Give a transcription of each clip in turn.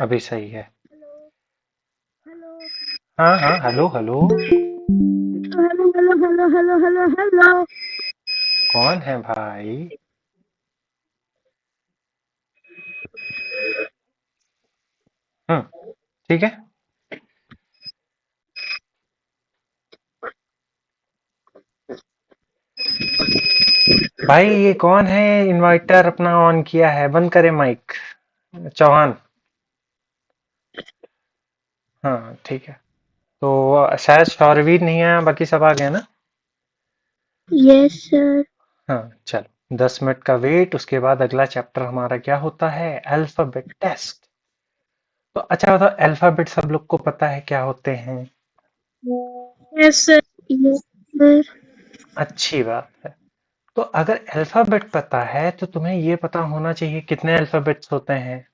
अभी सही है। हेलो हेलो हाँ हाँ, hello hello. Hello hello hello hello hello hello. कौन है भाई? हम्म। ठीक है। भाई ये कौन है? इनवर्टर अपना ऑन किया है, बंद करे माइक। चौहान। हाँ ठीक है। तो शायद शौरवीर नहीं आया, बाकी सब आ गए ना? Yes sir. हाँ चलो, 10 मिनट का वेट, उसके बाद अगला चैप्टर हमारा क्या होता है? Alphabet test. तो अच्छा बताओ, अल्फाबेट सब लोग को पता है क्या होते हैं? Yes sir. Yes sir. अच्छी बात है। तो अगर अल्फाबेट पता है तो तुम्हें ये पता होना चाहिए कितने अल्फाबेट्स होते हैं।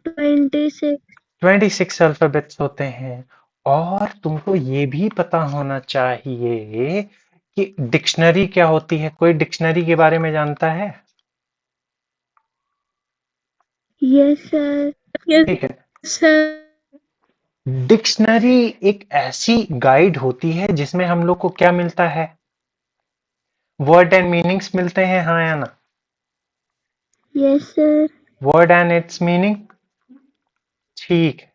26। 26 अल्फाबेट्स होते हैं। और तुमको ये भी पता होना चाहिए कि डिक्शनरी क्या होती है। कोई डिक्शनरी के बारे में जानता है? Yes sir. यस ठीक है। सर। डिक्शनरी एक ऐसी गाइड होती है जिसमें हम लोग को क्या मिलता है? वर्ड एंड मीनिंग्स मिलते हैं, हाँ या ना? Yes sir. Word and it's meaning. ठीक है।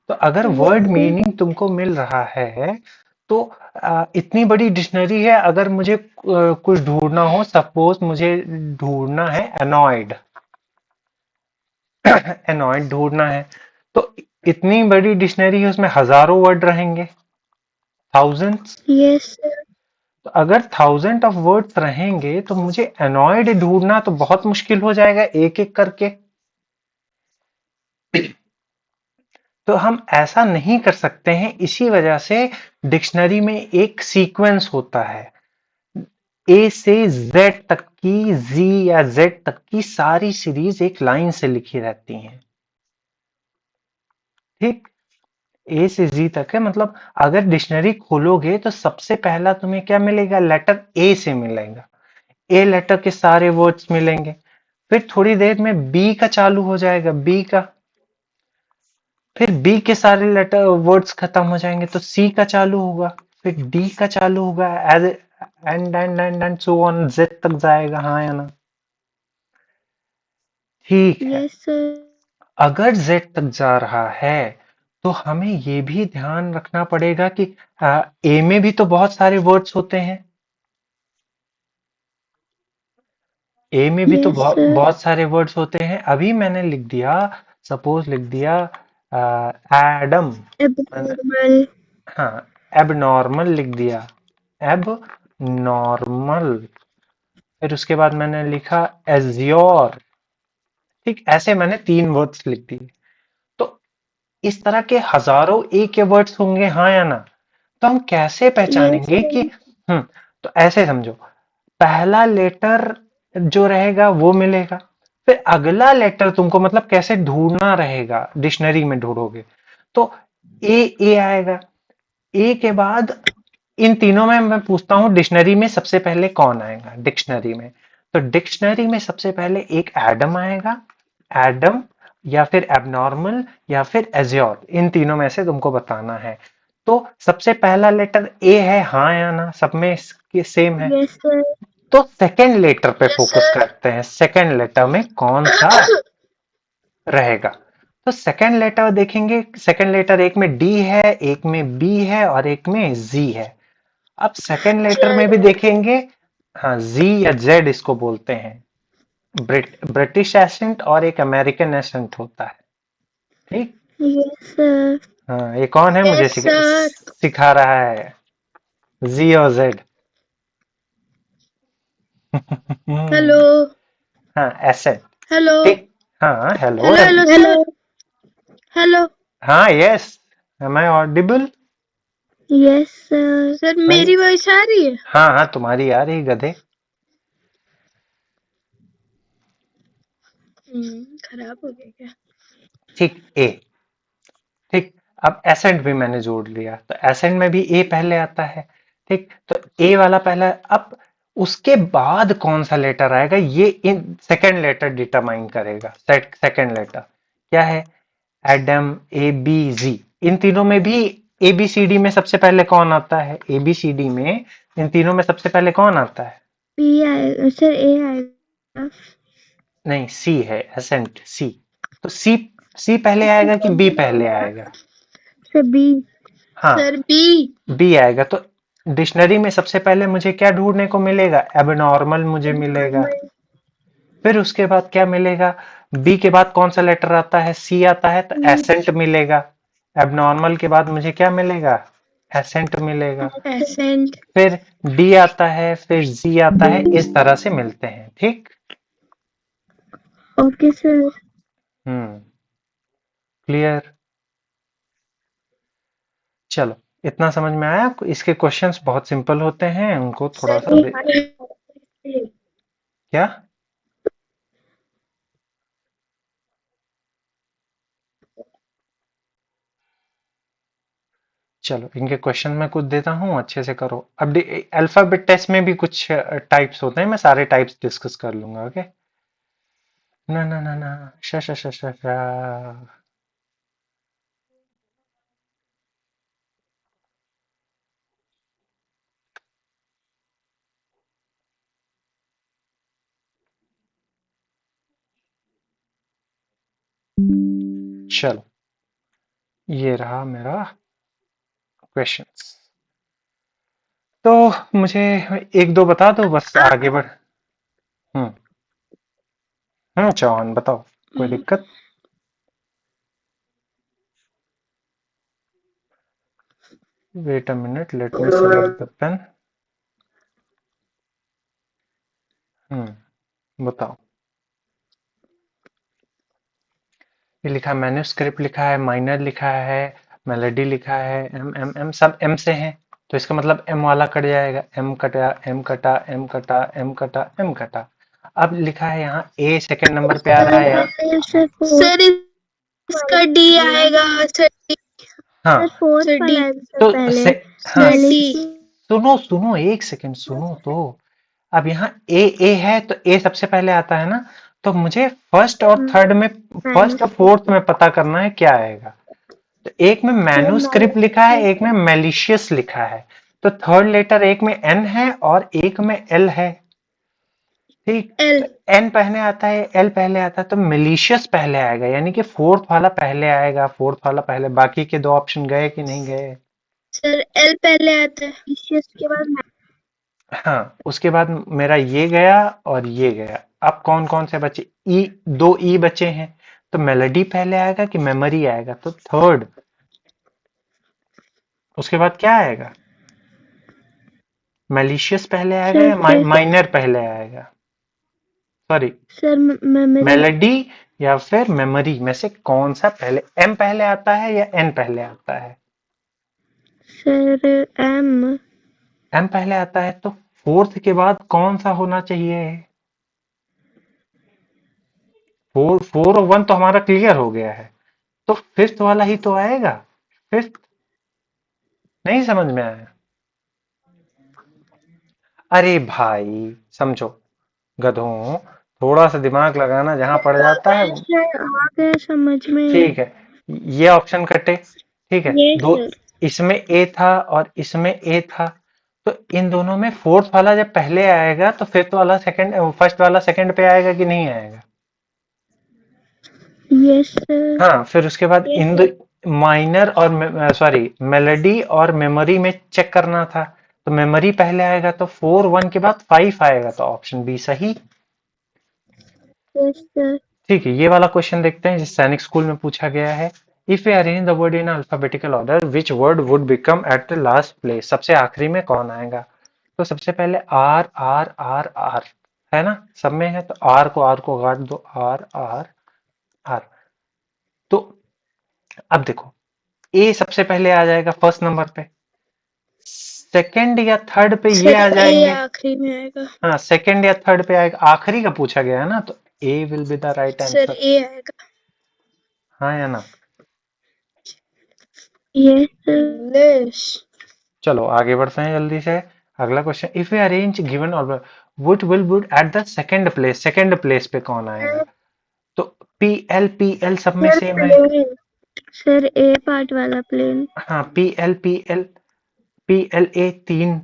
तो अगर वर्ड यस सर। मीनिंग तुमको मिल रहा है तो इतनी बड़ी डिक्शनरी है। अगर मुझे कुछ ढूंढना हो, सपोज मुझे ढूंढना है एनॉयड। एनॉयड ढूंढना है तो इतनी बड़ी डिक्शनरी है, उसमें हजारों वर्ड रहेंगे, थाउजेंड्स। Yes sir. तो अगर थाउजेंड ऑफ वर्ड्स रहेंगे तो मुझे एनॉयड ढूंढना तो बहुत मुश्किल हो जाएगा, एक एक करके। तो हम ऐसा नहीं कर सकते हैं, इसी वजह से डिक्शनरी में एक सीक्वेंस होता है। ए से जेड तक की, जी या जेड तक की सारी सीरीज एक लाइन से लिखी रहती हैं। ठीक। ए से जी तक है, मतलब अगर डिक्शनरी खोलोगे तो सबसे पहला तुम्हें क्या मिलेगा? लेटर ए से मिलेगा। ए लेटर के सारे वर्ड्स मिलेंगे। फिर थोड़ी देर में बी का चालू हो जाएगा, बी का। फिर बी के सारे लेटर वर्ड्स खत्म हो जाएंगे तो सी का चालू होगा। फिर डी का चालू होगा, as and so on, Z तक जाएगा, हाँ या ना? ठीक है। Yes sir. अगर जेड तक जा रहा है तो हमें ये भी ध्यान रखना पड़ेगा कि ए में भी तो बहुत सारे वर्ड्स होते हैं। ए में भी तो यस सर। बहुत सारे वर्ड्स होते हैं। अभी मैंने लिख दिया, सपोज लिख दिया एडम। एबनॉर्मल। हाँ, एब नॉर्मल लिख दिया, एब नॉर्मल। फिर उसके बाद मैंने लिखा एज्योर। ठीक, ऐसे मैंने 3 वर्ड्स लिख दिए। तो इस तरह के हजारों ए के वर्ड्स होंगे, हाँ या ना? तो हम कैसे यस पहचानेंगे कि सर। हम्म तो ऐसे समझो, पहला लेटर जो रहेगा वो मिलेगा। फिर अगला लेटर तुमको मतलब कैसे ढूंढना रहेगा, डिक्शनरी में ढूंढोगे तो ए आएगा। ए के बाद इन तीनों में मैं पूछता हूँ डिक्शनरी में सबसे पहले कौन आएगा डिक्शनरी में? तो डिक्शनरी में सबसे पहले एक एडम आएगा, एडम, या फिर एबनॉर्मल, या फिर एज्योर। इन तीनों में से तुमको बताना है। तो सबसे पहला लेटर ए है, हाँ या ना? सब में सेम है। Yes sir. तो सेकंड लेटर पे फोकस करते हैं, सेकंड लेटर में कौन सा रहेगा। तो सेकंड लेटर देखेंगे, सेकंड लेटर एक में डी है, एक में बी है और एक में जी है। अब सेकंड लेटर में भी देखेंगे, हाँ जी या जेड इसको बोलते हैं। ब्रिटिश एसेंट और एक अमेरिकन एसेंट होता है। ठीक। Yes sir. हाँ, ये कौन है मुझे यस सर। सिखा रहा है? जी और जेड। हेलो हाँ, एसेंट। हेलो ठीक। हाँ hello. Hello hello hello hello. हाँ yes. Am I audible? Yes sir. Sir भाई, मेरी वॉइस आ रही है? हाँ हाँ, तुम्हारी आ रही गधे। खराब हो गया क्या? ठीक, ए। ठीक। अब एसेंट भी मैंने जोड़ लिया, तो एसेंट में भी ए पहले आता है। ठीक, तो ए वाला पहला। अब उसके बाद कौन सा लेटर आएगा ये इन सेकंड लेटर डिटरमाइन करेगा, सेकंड लेटर क्या है? एडम, ए बी जी। इन तीनों में भी ए बी सी डी में सबसे पहले कौन आता है? ए बी सी डी में इन तीनों में सबसे पहले कौन आता है? पी आएगा सर, ए आएगा। नहीं, सी है, एसेंट सी। तो सी, सी पहले आएगा कि बी पहले आएगा? Sir B. हाँ, सर बी। बी आएगा। तो डिक्शनरी में सबसे पहले मुझे क्या ढूंढने को मिलेगा? एबनॉर्मल मुझे मिलेगा। फिर उसके बाद क्या मिलेगा? बी के बाद कौन सा लेटर आता है? सी आता है, तो एसेंट मिलेगा। एबनॉर्मल के बाद मुझे क्या मिलेगा? एसेंट मिलेगा। एसेंट। फिर डी आता है, फिर जी आता है, इस तरह से मिलते हैं। ठीक। Okay sir. क्लियर? चलो, इतना समझ में आया आपको? इसके क्वेश्चंस बहुत सिंपल होते हैं, उनको थोड़ा सा क्या? चलो, इनके क्वेश्चन मैं कुछ देता हूँ, अच्छे से करो। अब अल्फाबेट टेस्ट में भी कुछ टाइप्स होते हैं, मैं सारे टाइप्स डिस्कस कर लूंगा। ओके। ना ना ना ना, श श श श श। चलो, ये रहा मेरा क्वेश्चंस। तो मुझे एक दो बता दो, बस आगे बढ़। हम्म। चौहान बताओ, कोई दिक्कत? Wait a minute, let me select the pen. बताओ। ये लिखा है, मैन्युस्क्रिप्ट लिखा है, माइनर लिखा है, मेलोडी लिखा है, एम एम एम, सब एम से हैं। तो इसका मतलब एम वाला कट जाएगा। एम कटा, एम कटा, एम कटा, एम कटा, एम कटा। अब लिखा है यहाँ ए सेकंड नंबर पे आ रहा है यहाँ। सर इसका डी आएगा सर। हाँ, फोर्थ वाला है सर तो पहले। हाँ, डी। सुनो सुनो, एक सेकंड सुनो तो। अब यहाँ ए है, तो ए सबसे पहले आता है ना। तो मुझे फर्स्ट और थर्ड में, फर्स्ट और फोर्थ में पता करना है क्या आएगा। तो एक में मैन्युस्क्रिप्ट लिखा है, एक में मेलिशियस लिखा है। तो थर्ड लेटर एक में एन है और एक में एल है। ठीक। एल। तो एन पहले आता है, एल पहले आता है, तो मेलिशियस पहले आएगा, यानी कि फोर्थ वाला पहले आएगा। फोर्थ वाला पहले, बाकी के दो ऑप्शन गए कि नहीं गए? सर एल पहले आता है, के बाद। हाँ, उसके बाद मेरा ये गया और ये गया। अब कौन कौन से बचे? ई, दो ई बचे हैं। तो मेलोडी पहले आएगा कि मेमोरी आएगा? तो थर्ड। उसके बाद क्या आएगा? मेलिशियस पहले आएगा या माइनर पहले आएगा? Sorry, sir memory. मेलोडी या फिर मेमोरी में से कौन सा पहले? एम पहले आता है या एन पहले आता है? Sir M. एम पहले आता है, तो फोर्थ के बाद कौन सा होना चाहिए? फोर, फोर और वन तो हमारा क्लियर हो गया है। तो फिफ्थ वाला ही तो आएगा। फिफ्थ। नहीं समझ में आया? अरे भाई, समझो, गधों, थोड़ा सा दिमाग लगाना जहां पड़ जाता है। आ गया समझ में। ठीक है, ये ऑप्शन कटे। ठीक है, ये दो, सर। इसमें ए था और इसमें ए था। तो इन दोनों में फोर्थ वाला जब पहले आएगा, तो फिफ्थ वाला सेकंड, फर्स्ट वाला सेकंड पे आएगा कि नहीं आएगा? Yes sir. हाँ, फिर उसके बाद इन माइनर और सॉरी, मेलोडी और मेमोरी में चेक करना था। तो मेमोरी पहले आएगा, तो फोर वन के बाद फाइव आएगा, तो ऑप्शन बी सही। Yes sir. ठीक है, ये वाला क्वेश्चन देखते हैं, जिस सैनिक स्कूल में पूछा गया है। If you arrange the word in alphabetical order, which word would become at the last place? सबसे आखिरी में कौन आएगा? तो सबसे पहले आर आर आर आर है ना, सब में है, तो आर को काट दो, आर आर आर। तो अब देखो, ए सबसे पहले आ जाएगा फर्स्ट नंबर पे। सेकंड या थर्ड पे ये आ जाएंगे। आखिरी में आएगा। हाँ, सेकंड या थर्ड पे आएगा, आखिरी का पूछा गया है ना, तो A will be the right sir answer. A आएगा। हाँ या ना? यस। चलो आगे बढ़ते हैं जल्दी से। अगला question, if you arrange given order, which will be at the second place? Second place पे कौन आएगा? तो पी एल सब में सर सेम है। प्लेन, सर ए पार्ट वाला प्लेन। हाँ, पी एल ए तीन।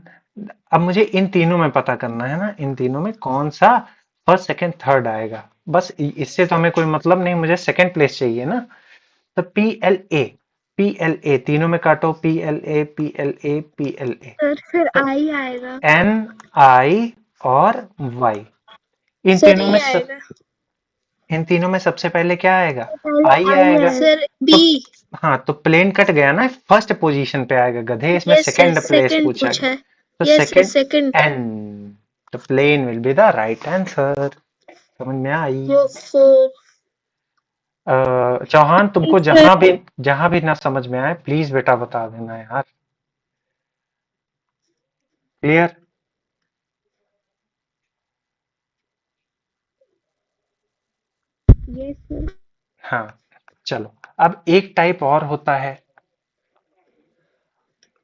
अब मुझे इन तीनों में पता करना है ना, इन तीनों में कौन सा फर्स्ट सेकंड थर्ड आएगा। बस इससे तो हमें कोई मतलब नहीं, मुझे सेकंड प्लेस चाहिए ना। तो पी एल ए तीनों में काटो, पी एल ए फिर तो आई आएगा। एन, आई और वाई, इन सर तीनों ई में आएगा। इन तीनों में सबसे पहले क्या आएगा? पहले आई आई आएगा। आएगा। सर तो बी। हाँ, तो प्लेन कट गया ना, फर्स्ट पोजीशन पे आएगा गधे, इसमें yes sir, second place second पूछा पूछा गया। है। तो yes sir, second second. N, तो plane will be the right answer. समझ में आई? Yes sir. चौहान, तुमको सर जहां भी ना समझ में आए प्लीज बेटा बता देना यार। क्लियर? Yes sir. हाँ, चलो। अब एक टाइप और होता है।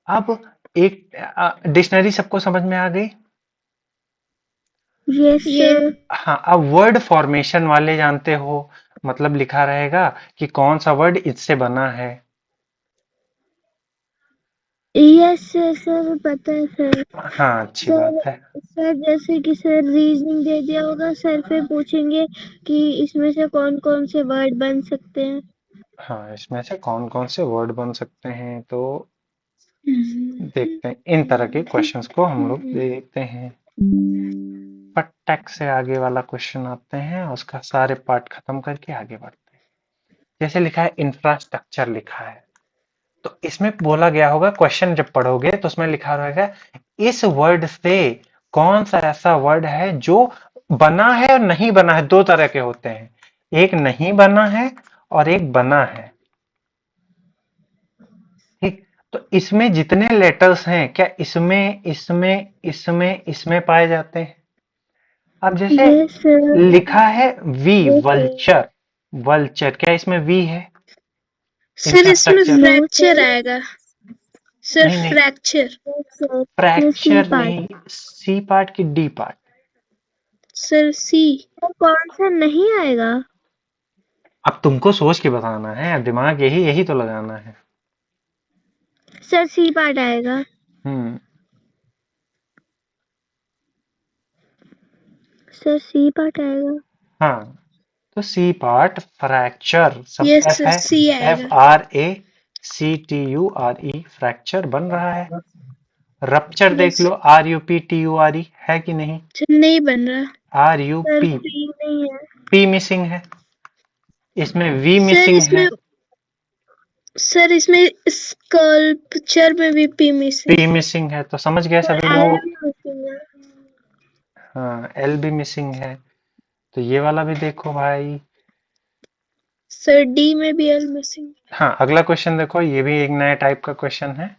अब एक डिक्शनरी सबको समझ में आ गई? Yes sir. हाँ, अब वर्ड फॉर्मेशन वाले जानते हो, मतलब लिखा रहेगा कि कौन सा वर्ड इससे बना है। यस सर, सर पता है सर। हाँ, अच्छी सर बात है। सर जैसे कि सर रीजनिंग दे दिया होगा सर, फिर पूछेंगे कि इसमें से कौन कौन से वर्ड बन सकते हैं। हाँ, इसमें से कौन कौन से वर्ड बन सकते हैं, तो देखते हैं। इन तरह के क्वेश्चंस को हम लोग देखते हैं। फटाक से आगे वाला क्वेश्चन आते हैं, उसका सारे पार्ट खत्म करके आगे बढ़ते हैं। जैसे लिखा है इंफ्रास्ट्रक्चर लिखा है, तो इसमें बोला गया होगा, क्वेश्चन जब पढ़ोगे तो उसमें लिखा रहेगा इस वर्ड से कौन सा ऐसा वर्ड है जो बना है और नहीं बना है। दो तरह के होते हैं, एक नहीं बना है और एक बना है। ठीक, तो इसमें जितने लेटर्स हैं, क्या इसमें इसमें इसमें इसमें पाए जाते हैं? अब जैसे यस सर। लिखा है V, yes sir. Vulture, vulture क्या इसमें वी है? सर इसमें इंफ्रास्ट्रक्चर? नो फ्रैक्चर सर आएगा। सर नहीं नहीं, फ्रैक्चर। यस सर, ये सी फ्रैक्चर पार्ट। नहीं, सी पार्ट की डी पार्ट। सर सी। सर कौन सा नहीं आएगा? अब तुमको सोच के बताना है, अब दिमाग यही यही तो लगाना है। सर सी पार्ट आएगा। हम्म। सर सी पार्ट आएगा। हाँ, तो सी पार्ट फ्रैक्चर, सब यस एफ सर, है, सी एफ आएगा। R A C T U R E, fracture बन रहा है। रप्चर देख यस। लो, R U P T U R E, है कि नहीं? सर नहीं बन रहा। R U sir P, P नहीं है। पी मिसिंग है, इसमें वी सर मिसिंग है। इसमें सर इसमें स्कल्पचर में भी पी मिसिंग। पी मिसिंग है, तो समझ गए सर सभी एल लोग। भी मिसिंग है। हाँ, एल भी मिसिंग है, तो ये वाला भी देखो भाई। सर डी में भी एल मिसिंग। हाँ, अगला क्वेश्चन देखो, ये भी एक नया टाइप का क्वेश्चन है।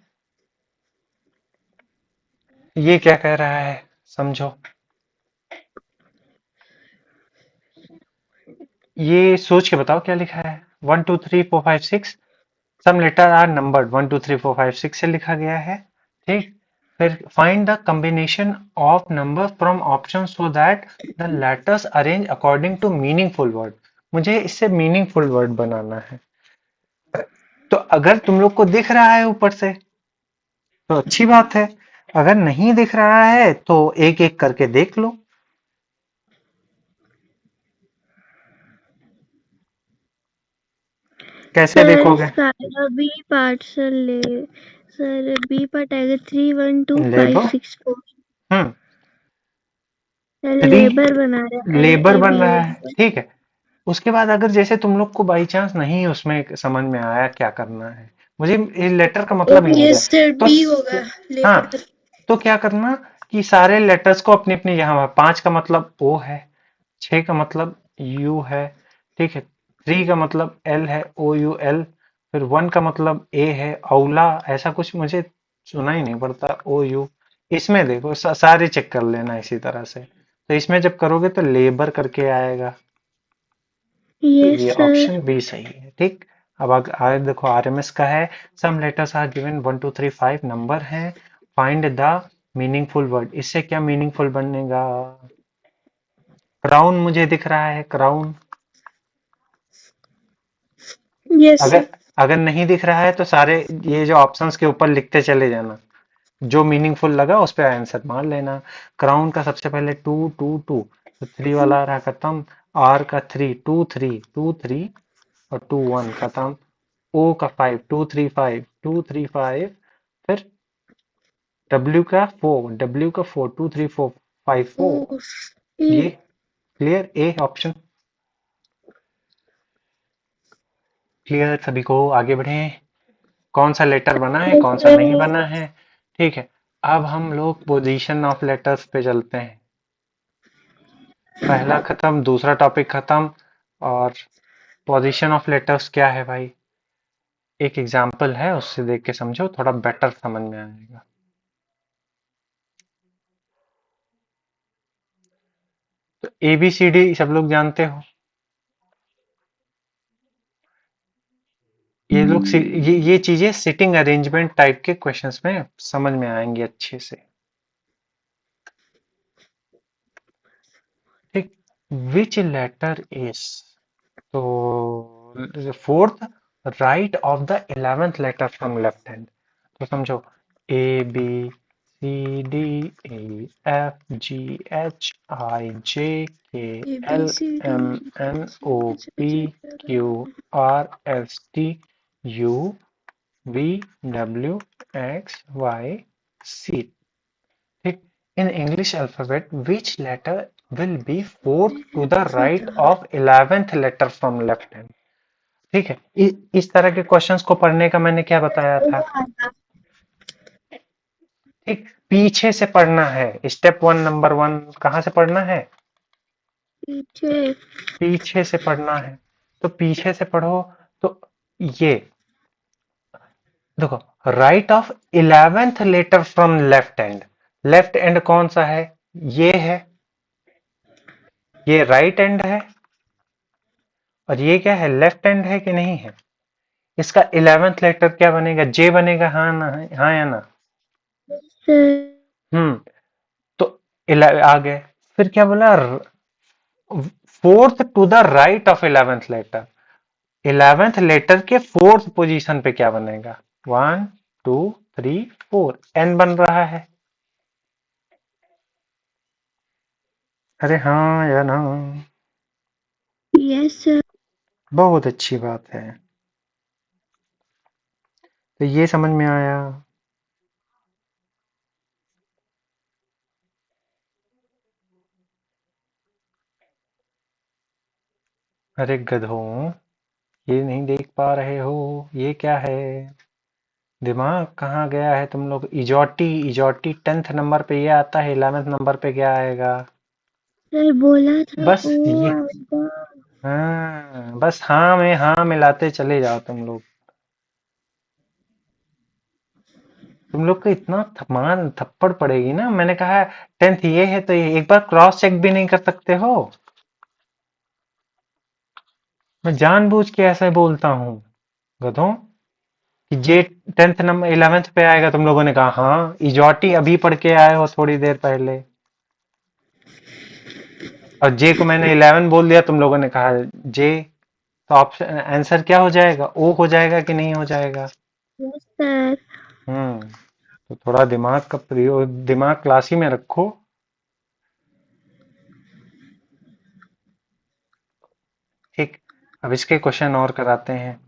ये क्या कह रहा है, समझो। ये सोच के बताओ क्या लिखा है। 1 2 3 4 5 6, सम लेटर आर नंबर्ड 1 2 3 4 5 6 से लिखा गया है। ठीक, फिर find the combination of number from option so that the letters arrange according to meaningful word. मुझे इससे मीनिंगफुल वर्ड बनाना है। तो अगर तुम लोग को दिख रहा है ऊपर से तो अच्छी बात है, अगर नहीं दिख रहा है तो एक एक करके देख लो। कैसे सर देखोगे? इसका आएगा B part. Sir B part आएगा 3 1 2 ले 5 लो। 6 4। हम्म। सर थ्री, लेबर बना रहा है, एल लेबर ए बन बी रहा ए है, ठीक है। उसके बाद अगर जैसे तुम लोग को बाई चांस नहीं उसमें समझ में आया क्या करना है, मुझे इस लेटर का मतलब ही नहीं यस है, सर, तो डी होगा हाँ, लेबर। तो क्या करना कि सारे लेटर्स को अपनी अपनी, यहाँ 5 का मतलब ओ है, 6 का मतलब यू है, ठीक है, 3 का मतलब एल है, ओ यू एल, फिर 1 का मतलब ए है, औला, ऐसा कुछ मुझे सुना ही नहीं पड़ता, ओ यू। इसमें देखो सारे चेक कर लेना इसी तरह से, तो इसमें जब करोगे तो लेबर करके आएगा। तो यस ये सर। ऑप्शन बी सही है, ठीक। अब आगे देखो, आरएमएस का है, some letters are given 1 2 3 5 number है, फाइंड द मीनिंगफुल वर्ड। इससे क्या मीनिंगफुल बनेगा? क्राउन मुझे दिख रहा है, क्राउन। यस अगर सर। अगर नहीं दिख रहा है तो सारे ये जो ऑप्शंस के ऊपर लिखते चले जाना, जो मीनिंगफुल लगा उस पे आंसर मार लेना। क्राउन का सबसे पहले टू टू टू, तो थ्री वाला रहा खत्म। आर का थ्री, टू थ्री और टू वन खत्म। ओ का फाइव, टू थ्री फाइव। फिर डब्ल्यू का four, two three four, five four. O ये क्लियर, ए ऑप्शन क्लियर सभी को। आगे बढ़ें। कौन सा लेटर बना है, यस कौन सा नहीं सर। बना है। ठीक है, अब हम लोग पोजीशन ऑफ लेटर्स पे चलते हैं। पहला खत्म, दूसरा टॉपिक खत्म। और पोजीशन ऑफ लेटर्स क्या है भाई, एक एग्जांपल है उससे देख के समझो, थोड़ा बेटर समझ में आएगा। तो ए बी सी डी सब लोग जानते हो। ये लोग ये चीजें सिटिंग अरेंजमेंट टाइप के क्वेश्चंस में समझ में आएंगी अच्छे से। ठीक, विच लेटर इज, तो fourth right of the 11th letter from left hand. तो समझो, A B C D A F G H I J K A B L C D M N O P Q R S T U V W X Y C. ठीक, in English alphabet which letter will be fourth to the right of 11th letter from left hand। ठीक है, इस तरह के questions को पढ़ने का मैंने क्या बताया था। ठीक, पीछे से पढ़ना है, स्टेप वन नंबर वन कहाँ से पढ़ना है, पीछे। पीछे से पढ़ना है। तो पीछे से पढ़ो। तो ये देखो, right of 11th letter from left hand, left hand कौन सा है, ये है, ये राइट हैंड है। और ये क्या है, लेफ्ट हैंड है कि नहीं है। इसका 11th लेटर क्या बनेगा, जे बनेगा, हाँ ना, हाँ या ना। सर हम्म, तो आ गए। फिर क्या बोला, fourth to the right of 11th letter, 11th letter के फोर्थ पोजीशन पे क्या बनेगा, one two three four, N बन रहा है। अरे हाँ या ना। Yes sir. बहुत अच्छी बात है। तो ये समझ में आया। अरे गधों, ये नहीं देख पा रहे हो, ये क्या है, दिमाग कहाँ गया है तुम लोग। इजोटी, इजोटी 10th नंबर पे ये आता है, 11th नंबर पे क्या आएगा। सर बोला था बस ओ ये, आएगा। हाँ बस हाँ में हाँ मिलाते चले जाओ तुम लोग। तुम लोग को इतना थमान थप्पड़ पड़ेगी ना, मैंने कहा 10th ये है तो ये एक बार क्रॉस चेक भी नहीं कर सकते हो। मैं जानबूझ के ऐसे बोलता हूँ गधों, कि जे 10th नंबर 11th पे आएगा, तुम लोगों ने कहा हाँ, इजोटी अभी पढ़ के आए हो थोड़ी देर पहले। और जे को मैंने 11 बोल दिया, तुम लोगों ने कहा जे। तो ऑप्शन आंसर क्या हो जाएगा, ओ हो जाएगा कि नहीं हो जाएगा। Yes sir. हम्म, तो थोड़ा दिमाग का प्रयोग, दिमाग क्लास ही में रखो। ठीक, अब इसके क्वेश्चन और कराते हैं।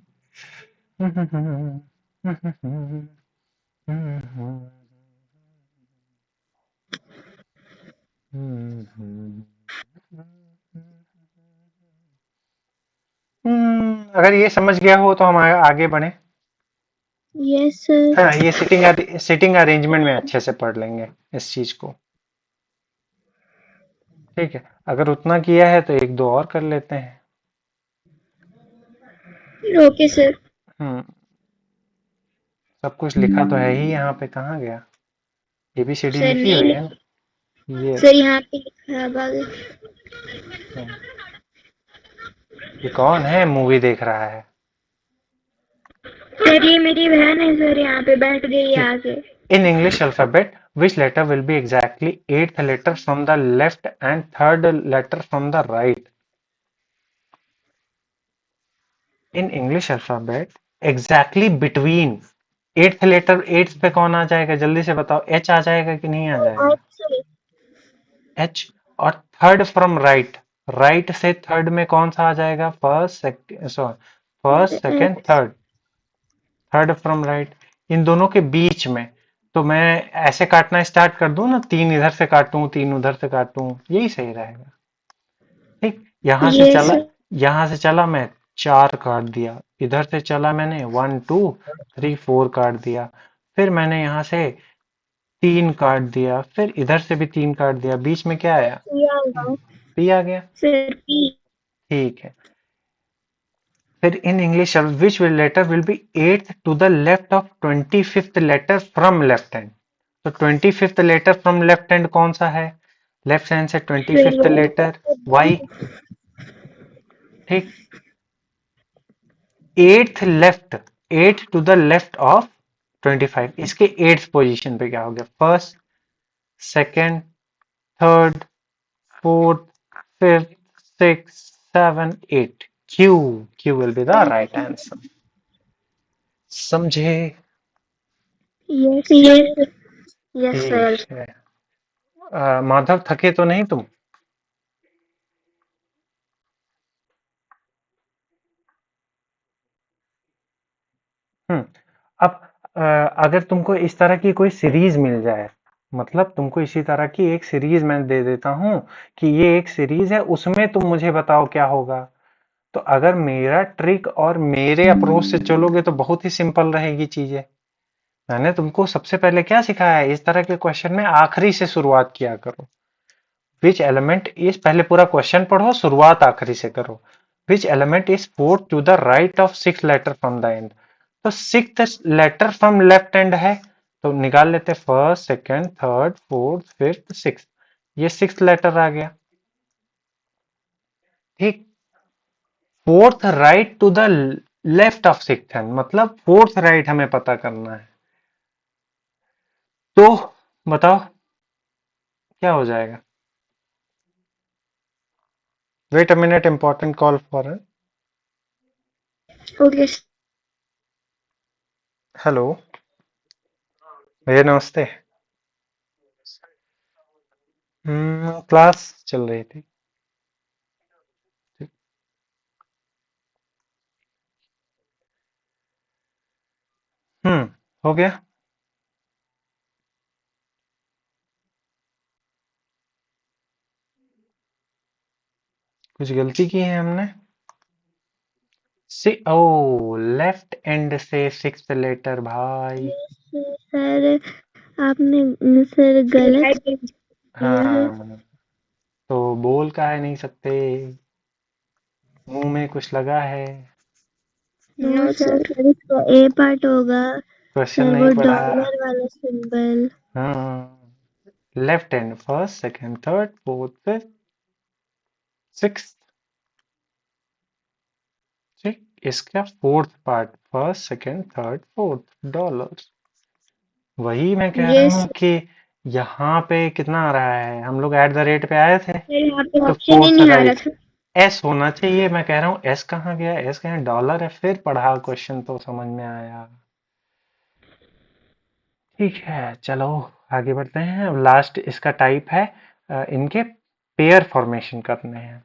अगर ये समझ गया हो तो हम आगे बढ़े। Yes sir. हाँ, ये सिटिंग अरेंजमेंट में अच्छे से पढ़ लेंगे इस चीज को। ठीक है, अगर उतना किया है तो एक दो और कर लेते हैं। Okay sir. हम्म, सब कुछ लिखा तो है ही यहाँ पे, कहाँ गया, एबीसीडी सर लिखी नहीं हुई है लिख, ना। ये सर यहाँ पे लिखा है अब आगे। हम्म, ये कौन है मूवी देख रहा है। सर ये मेरी बहन है सर, यहाँ पे बैठ गई है ठीक, आगे। in English alphabet which letter will be exactly eighth letter from the left and third letter from the right। In English alphabet exactly between eighth letter, eighth पे कौन आ जाएगा जल्दी से बताओ, एच आ जाएगा कि नहीं आ जाएगा? अच्छा, एच। और थर्ड फ्रॉम राइट, राइट से थर्ड में कौन सा आ जाएगा? First second, sorry, first second X. Third, third from right, इन दोनों के बीच में। तो मैं ऐसे काटना स्टार्ट कर दूं ना, तीन इधर से काटूं तीन उधर से काटूं, यही सही रहेगा। ठीक, यहां से यस चला, सर। यहां से चला मैं, चार काट दिया, इधर से चला मैंने, वन टू थ्री फोर काट दिया, फिर मैंने यहां से तीन काट दिया, फिर इधर से भी तीन काट दिया, बीच में क्या आया? किया होगा पी आ गया। Sir P. ठीक है, फिर in English which letter will be eighth to the left of twenty fifth letter from left hand? तो twenty fifth letter from left hand कौन सा है? लेफ्ट हैंड से ट्वेंटी फिर फिफ्थ लेटर वाई। ठीक, eighth left, eight to the left of 25, इसके eighth position पे क्या हो गया? First, second, third, fourth, fifth, six, seven, eight, Q, Q will be the right answer. समझे? Yes sir. यस ठीक sir. है। माधव, थके तो नहीं तुम? हम्म। अब अगर तुमको इस तरह की कोई सीरीज मिल जाए, मतलब तुमको इसी तरह की एक सीरीज मैं दे देता हूं कि ये एक सीरीज है, उसमें तुम मुझे बताओ क्या होगा। तो अगर मेरा ट्रिक और मेरे अप्रोच से चलोगे तो बहुत ही सिंपल रहेगी चीजें। मैंने तुमको सबसे पहले क्या सिखाया है, इस तरह के क्वेश्चन में आखिरी से शुरुआत किया करो। विच एलिमेंट इज, पहले पूरा क्वेश्चन पढ़ो, शुरुआत आखिरी से करो। Which element is fourth to the right of six letter from the end? तो six letter from left hand है, तो निकाल लेते, first second third fourth fifth six, ये सिक्स लेटर आ गया। ठीक, fourth right to the left of six hand, मतलब फोर्थ राइट हमें पता करना है। तो बताओ क्या हो जाएगा? Wait a minute, important call for. Okay. Hello भैया, नमस्ते। क्लास चल रही थी। हम्म, हो गया। कुछ गलती की है हमने? सी, ओ, लेफ्ट एंड से सिक्स लेटर भाई। सर आपने सर गलत किया है। हाँ, तो बोल काहे नहीं सकते? मुंह में कुछ लगा है? नो सर, सर इसका ए पार्ट होगा। क्वेश्चन सर नहीं वो पढ़ा। डॉलर वाला सिंबल। हाँ, left hand, first second third fourth fifth six. ठीक, इसका fourth part, first second third fourth, dollar. वही मैं कह रहा यस हूँ कि यहाँ पे कितना आ रहा है, हम लोग एट द रेट पे आए थे, सर, यहाँ पे तो ऑप्शन ही फोर्थ नहीं आ रहा राइट। था। एस होना चाहिए, मैं कह रहा हूँ एस कहाँ गया, एस कहाँ, डॉलर है, फिर पढ़ा क्वेश्चन तो समझ में आया। ठीक है, चलो आगे बढ़ते हैं। अब लास्ट इसका टाइप है, इनके पेयर फॉर्मेशन करने हैं।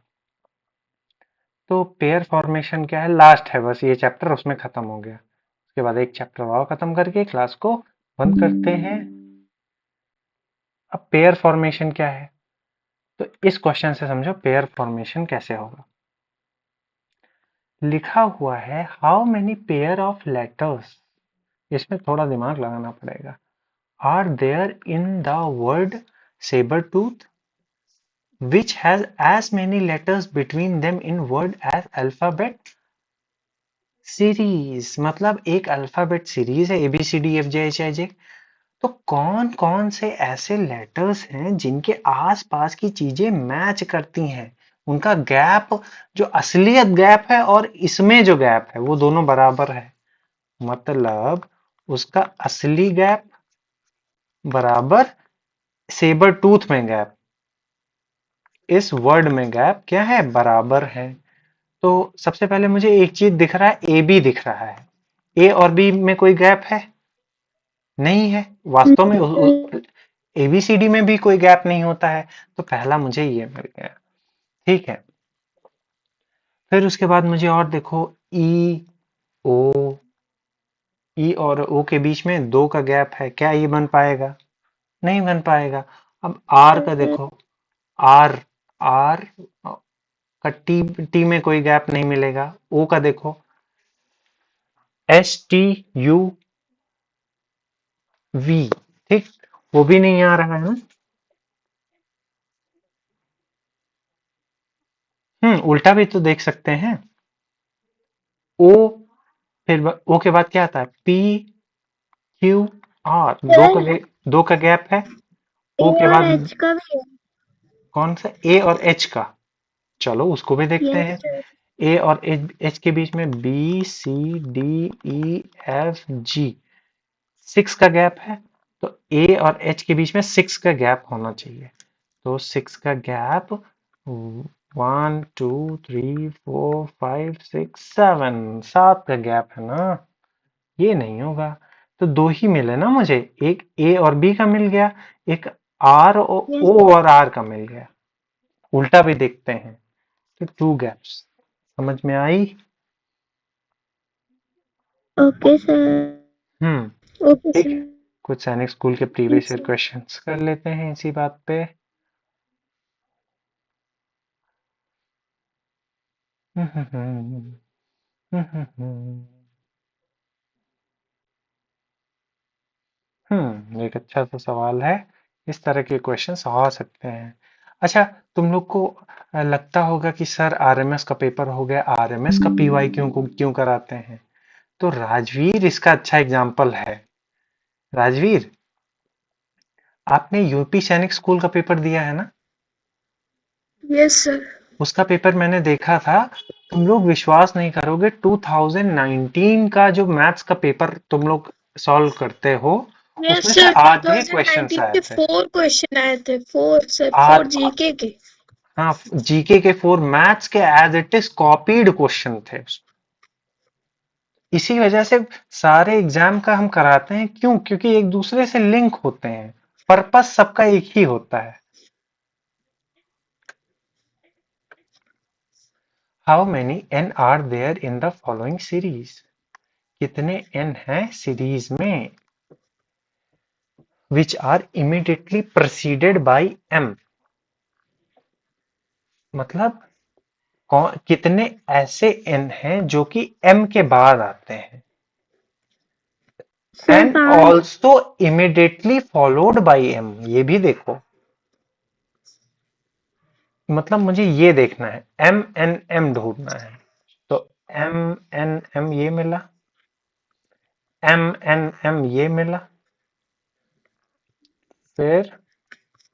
तो पेयर फॉर्मेशन क्या है, लास्ट है बस ये चैप्टर, उसमें खत्म हो गया। उसके बाद एक चैप्टर और खत्म करके क्लास को बंद करते हैं। अब पेयर फॉर्मेशन क्या है, तो इस क्वेश्चन से समझो पेयर फॉर्मेशन कैसे होगा। लिखा हुआ है how many pair of letters, इसमें थोड़ा दिमाग लगाना पड़ेगा, are there in the word sabre tooth which has as many letters between them in word as alphabet series. मतलब एक अल्फाबेट सीरीज है, A B C D F G H I J. तो कौन कौन से ऐसे लेटर्स हैं जिनके आसपास की चीजें मैच करती हैं, उनका गैप, जो असलियत गैप है और इसमें जो गैप है वो दोनों बराबर है। मतलब उसका असली गैप बराबर सेबर टूथ में गैप, इस वर्ड में गैप क्या है, बराबर है। तो सबसे पहले मुझे एक चीज दिख रहा है, ए बी दिख रहा है। ए और बी में कोई गैप है? नहीं है। वास्तव में नहीं, एबीसीडी में भी कोई गैप नहीं होता है। तो पहला मुझे ये मिल गया। ठीक है। फिर उसके बाद मुझे और देखो, ई ओ, ई और ओ के बीच में दो का गैप है, क्या ये बन पाएगा? नहीं बन पाएगा। अब आर का सर देखो, आर, आर का टी, टी में कोई गैप नहीं मिलेगा। ओ का देखो, एस टी यू वी, ठीक, वो भी नहीं आ रहा है ना। उल्टा भी तो देख सकते हैं। ओ, फिर ओ के बाद क्या आता है? पी क्यू आर, दो का गैप है। ए ओ के और बाद एच का भी है। कौन सा? ए और एच का। चलो उसको भी देखते यस हैं। सर। ए और एच के बीच में B C D E F G, six का गैप है। तो ए और एच के बीच में सिक्स का गैप होना चाहिए। तो सिक्स का गैप, 1 2 3 4 5 6 7, सात का गैप है ना। ये नहीं होगा। तो दो ही मिले ना मुझे, एक ए और बी का मिल गया, एक आर यस। ओ और आर का मिल गया। उल्टा भी देखते हैं। तो टू गैप्स समझ में आई। Okay sir. हम्म। ओके ठीक सर। है। कुछ सैनिक स्कूल के yes previous year sir. Questions कर लेते हैं इसी बात पे। एक अच्छा सा सवाल है। इस तरह के क्वेश्चंस आ सकते हैं। अच्छा, तुम लोग को लगता होगा कि सर आरएमएस का पेपर हो गया, आरएमएस का पीवाई क्यों कराते हैं? तो राजवीर इसका अच्छा एग्जाम्पल है। राजवीर, आपने यूपी सैनिक स्कूल का पेपर दिया है ना? Yes sir. उसका पेपर मैंने देखा था। तुम लोग विश्वास नहीं करोगे, 2019 का जो मैथ्स का पेपर तुम लोग सॉल्व करते हो, यस उसमें से सर। आधे क्वेश्चंस 2019 आए के थे। 4 क्वेश्चन आए थे, 4 सर, आ, 4 जीके के। हाँ, जीके के फोर, मैथ्स के as it is copied question थे। इसी वजह से सारे एग्जाम का हम कराते हैं, क्यों? क्योंकि एक दूसरे से लिंक होते हैं। पर्पस सबका एक ही होता है। How many N are there in the following series? कितने एन हैं सीरीज में? Which are immediately preceded by M, मतलब कितने ऐसे एन हैं जो कि एम के बाद आते हैं? Sir and 5। Also immediately followed by M, ये भी देखो। मतलब मुझे ये देखना है, एम एन एम ढूंढना है। तो एम एन एम ये मिला, एम एन एम ये मिला, फिर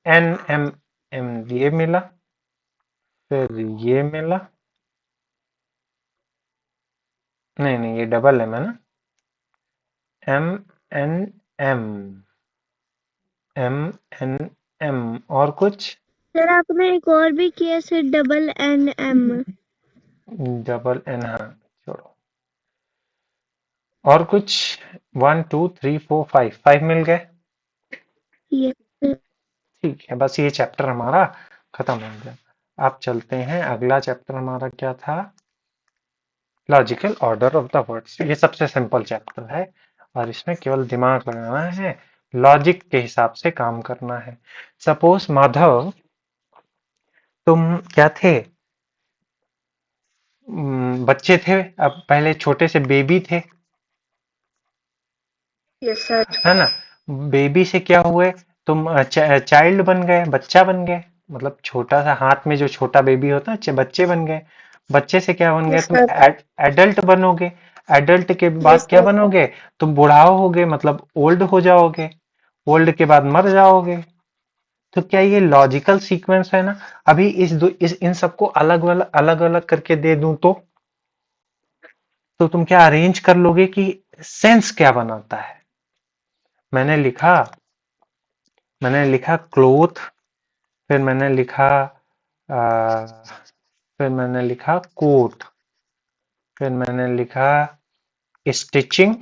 एन एम एम ये मिला, फिर ये मिला। नहीं नहीं, ये डबल एम है ना। M N M, M N M, और कुछ? सर आपने एक और भी किया sir, double N M. Double N, हाँ, छोड़ो। और कुछ? 1 2 3 4 5, 5 मिल गए। Yes sir. ठीक है, बस ये चैप्टर हमारा खत्म हो गया। आप चलते हैं, अगला चैप्टर हमारा क्या था? Logical order of the words. ये सबसे सिंपल चैप्टर है और इसमें केवल दिमाग लगाना है, लॉजिक के हिसाब से काम करना है। सपोज माधव, तुम क्या थे? बच्चे थे। अब पहले छोटे से बेबी थे, यस सर। है ना? बेबी से क्या हुए? तुम चाइल्ड बन गए, बच्चा बन गए। मतलब छोटा सा हाथ में जो छोटा बेबी होता है, बच्चे बन गए। बच्चे से क्या बन गए? यस तुम सर। एडल्ट बनोगे। एडल्ट के बाद यस क्या सर। बनोगे? तुम बुढ़ाओ होगे, मतलब ओल्ड हो जाओगे। ओल्ड के बाद मर जाओगे। तो क्या ये लॉजिकल सीक्वेंस है ना? अभी इस इन सबको अलग अलग करके दे दूं तो तुम क्या अरेंज कर लोगे कि सेंस क्या बनाता है? मैंने लिखा मैंने लिखा क्लोथ, फिर मैंने लिखा आ, फिर मैंने लिखा कोट। फिर मैंने लिखा स्टिचिंग,